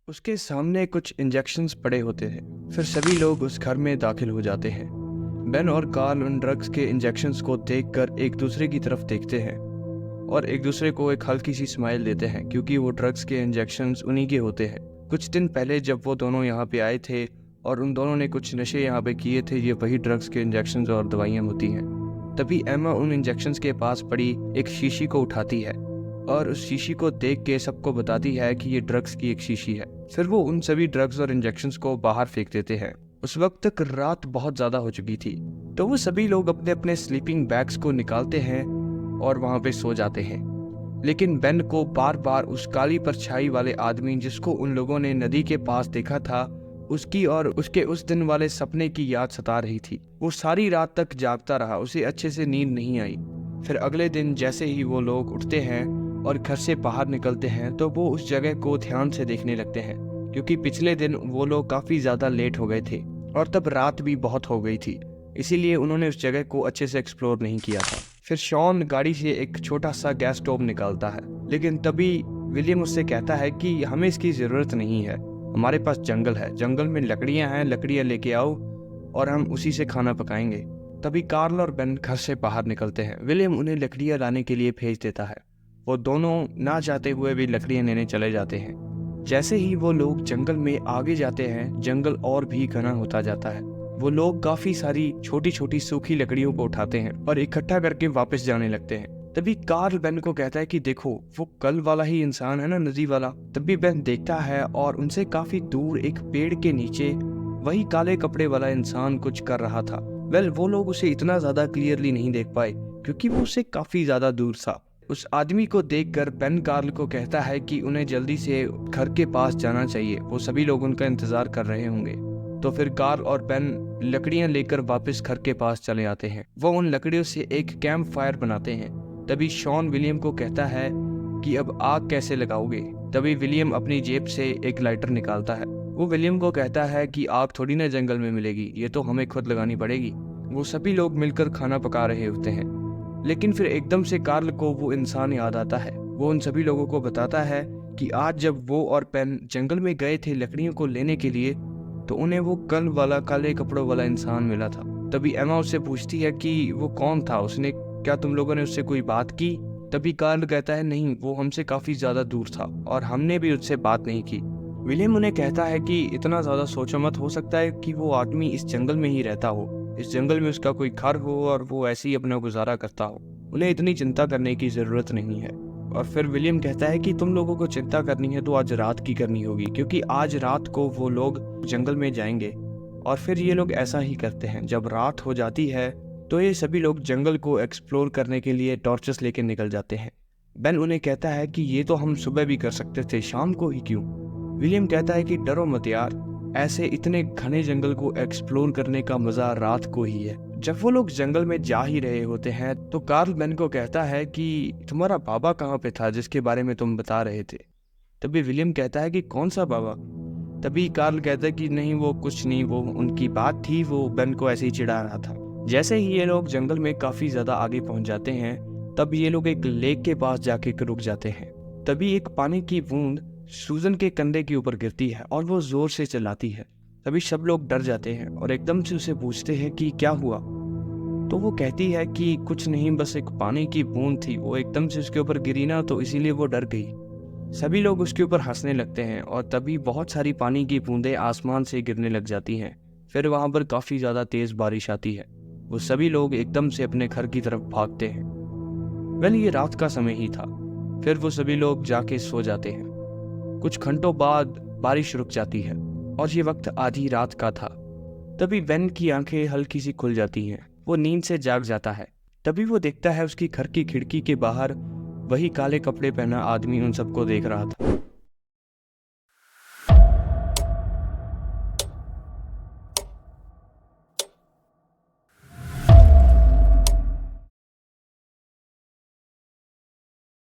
उसके सामने कुछ इंजेक्शन्स पड़े होते हैं। फिर सभी लोग उस घर में दाखिल हो जाते हैं। बेन और कार्ल उन ड्रग्स के इंजेक्शन्स को देखकर एक दूसरे की तरफ देखते हैं और एक दूसरे को एक हल्की सी स्माइल देते हैं, क्योंकि वो ड्रग्स के इंजेक्शन्स उन्हीं के होते हैं। कुछ दिन पहले जब वो दोनों यहाँ पे आए थे और उन दोनों ने कुछ नशे यहाँ पे किए थे, ये वही ड्रग्स के इंजेक्शन्स और दवाइयाँ होती हैं। तभी एमा उन इंजेक्शन्स के पास पड़ी एक शीशी को उठाती है और उस शीशी को देख के सबको बताती है कि ये ड्रग्स की एक शीशी है। फिर वो उन सभी ड्रग्स और इंजेक्शन्स को बाहर फेंक देते हैं। उस वक्त तक रात बहुत ज्यादा हो चुकी थी, तो वो सभी लोग अपने अपने स्लीपिंग बैग्स को निकालते हैं और वहां पे सो जाते हैं। लेकिन बेन को बार बार उस काली परछाई वाले आदमी जिसको उन लोगों ने नदी के पास देखा था, उसकी और उसके उस दिन वाले सपने की याद सता रही थी। वो सारी रात तक जागता रहा, उसे अच्छे से नींद नहीं आई। फिर अगले दिन जैसे ही वो लोग उठते हैं और घर से बाहर निकलते हैं, तो वो उस जगह को ध्यान से देखने लगते हैं, क्योंकि पिछले दिन वो लोग काफी ज्यादा लेट हो गए थे और तब रात भी बहुत हो गई थी, इसीलिए उन्होंने उस जगह को अच्छे से एक्सप्लोर नहीं किया था। फिर शॉन गाड़ी से एक छोटा सा गैस स्टोव निकालता है, लेकिन तभी विलियम उससे कहता है कि हमें इसकी जरूरत नहीं है, हमारे पास जंगल है, जंगल में लकड़ियां हैं, लकड़ियां लेके आओ और हम उसी से खाना पकाएंगे। तभी कार्ल और बेन घर से बाहर निकलते हैं। विलियम उन्हें लकड़ियां लाने के लिए भेज देता है। वो दोनों ना चाहते हुए भी लकड़ियां लेने चले जाते हैं। जैसे ही वो लोग जंगल में आगे जाते हैं, जंगल और भी घना होता जाता है। वो लोग काफी सारी छोटी छोटी सूखी लकड़ियों को उठाते हैं और इकट्ठा करके वापस जाने लगते हैं। तभी कार्ल बेन को कहता है कि देखो, वो कल वाला ही इंसान है ना, नदी वाला। तभी बेन देखता है और उनसे काफी दूर एक पेड़ के नीचे वही काले कपड़े वाला इंसान कुछ कर रहा था। वो लोग उसे इतना ज्यादा क्लियरली नहीं देख पाए क्योंकि वो उससे काफी ज्यादा दूर था। उस आदमी को देखकर बेन कार्ल को कहता है कि उन्हें जल्दी से घर के पास जाना चाहिए, वो सभी लोग उनका इंतजार कर रहे होंगे। तो फिर कार्ल और बेन लकड़ियां लेकर वापस घर के पास चले आते हैं। वो उन लकड़ियों से एक कैंप फायर बनाते हैं। तभी शॉन विलियम को कहता है कि अब आग कैसे लगाओगे। तभी विलियम अपनी जेब से एक लाइटर निकालता है। वो विलियम को कहता है कि आग थोड़ी ना जंगल में मिलेगी, ये तो हमें खुद लगानी पड़ेगी। वो सभी लोग मिलकर खाना पका रहे होते हैं, लेकिन फिर एकदम से कार्ल को वो इंसान याद आता है। वो उन सभी लोगों को बताता है कि आज जब वो और पेन जंगल में गए थे लकड़ियों को लेने के लिए, तो उन्हें वो कल वाला काले कपड़ों वाला इंसान मिला था। तभी एमा उससे पूछती है कि वो कौन था, उसने क्या तुम लोगों ने उससे कोई बात की। तभी कार्ल कहता है नहीं, वो हमसे काफी ज्यादा दूर था और हमने भी उससे बात नहीं की। विलियम उन्हें कहता है कि इतना ज्यादा सोचो मत, हो सकता है कि वो आदमी इस जंगल में ही रहता हो, इस जंगल में उसका कोई घर हो और वो ऐसे ही अपना गुजारा करता हो, उन्हें इतनी चिंता करने की जरूरत नहीं है। और फिर विलियम कहता है कि तुम लोगों को चिंता करनी है तो आज रात की करनी होगी, क्योंकि आज रात को वो लोग जंगल में जाएंगे। और फिर ये लोग ऐसा ही करते हैं, जब रात हो जाती है तो ये सभी लोग जंगल को एक्सप्लोर करने के लिए टॉर्चेस लेके निकल जाते हैं। बेन उन्हें कहता है कि ये तो हम सुबह भी कर सकते थे, शाम को ही क्यों। विलियम कहता है कि डरो मत यार, ऐसे इतने घने जंगल को एक्सप्लोर करने का मजा रात को ही है। जब वो लोग जंगल में जा ही रहे होते हैं तो कार्ल बेन को कहता है कि तुम्हारा बाबा कहाँ पे था जिसके बारे में तुम बता रहे थे। तभी विलियम कहता है कि कौन सा बाबा। तभी कार्ल कहता है कि नहीं, वो कुछ नहीं, वो उनकी बात थी, वो बेन को ऐसे ही चिढ़ा रहा था। जैसे ही ये लोग जंगल में काफी ज्यादा आगे पहुंच जाते हैं, तब ये लोग एक लेक के पास जाके रुक जाते हैं। तभी एक पानी की बूंद सूजन के कंधे के ऊपर गिरती है और वो जोर से चिल्लाती है। तभी सब लोग डर जाते हैं और एकदम से उसे पूछते हैं कि क्या हुआ। तो वो कहती है कि कुछ नहीं, बस एक पानी की बूंद थी, वो एकदम से उसके ऊपर गिरी ना, तो इसीलिए वो डर गई। सभी लोग उसके ऊपर हंसने लगते हैं और तभी बहुत सारी पानी की बूंदें आसमान से गिरने लग जाती हैं। फिर वहां पर काफी ज्यादा तेज बारिश आती है। वो सभी लोग एकदम से अपने घर की तरफ भागते हैं। ये रात का समय ही था। फिर वो सभी लोग जाके सो जाते हैं। कुछ घंटों बाद बारिश रुक जाती है और ये वक्त आधी रात का था। तभी बेन की आंखें हल्की सी खुल जाती हैं। वो नींद से जाग जाता है। तभी वो देखता है उसकी घर की खिड़की के बाहर वही काले कपड़े पहना आदमी उन सबको देख रहा था।